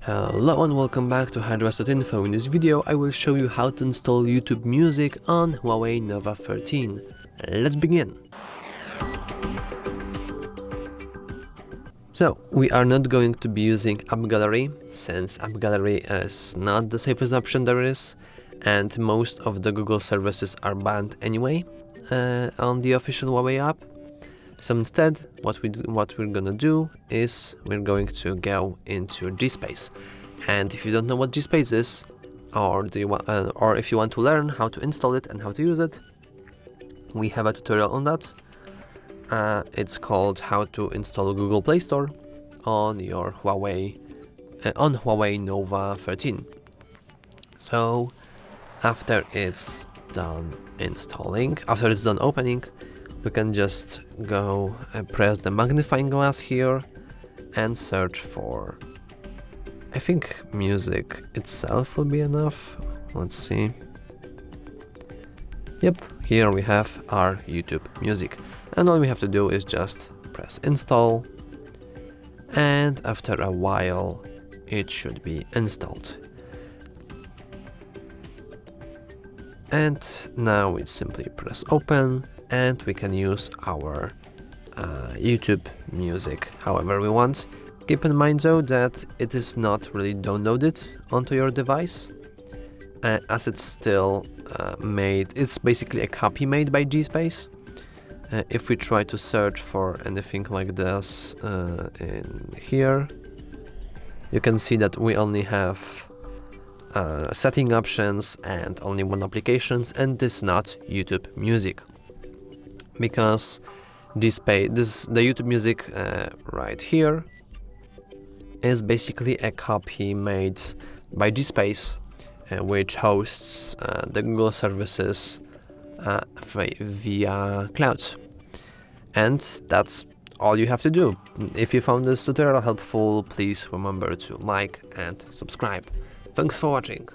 Hello and welcome back to HardReset.Info. In this video I will show you how to install YouTube Music on HUAWEI Nova 13. Let's begin! So, we are not going to be using App Gallery, since App Gallery is not the safest option there is, and most of the Google services are banned anyway on the official HUAWEI app. So instead, what we're gonna do is we're going to go into GSpace. And if you don't know what GSpace is, or if you want to learn how to install it and how to use it, we have a tutorial on that. It's called How to Install Google Play Store on your HUAWEI Nova 13. So after it's done installing, after it's done opening, we can just go and press the magnifying glass here and search for, I think music itself will be enough. Let's see. Yep, here we have our YouTube Music. And all we have to do is just press install. And after a while, it should be installed. And now we simply press open. And we can use our YouTube Music however we want. Keep in mind though that it is not really downloaded onto your device, as it's still it's basically a copy made by GSpace. If we try to search for anything like this in here, you can see that we only have setting options and only one application, and this is not YouTube Music. Because the YouTube Music right here is basically a copy made by GSpace, which hosts the Google services via clouds. And that's all you have to do. If you found this tutorial helpful, please remember to like and subscribe. Thanks for watching.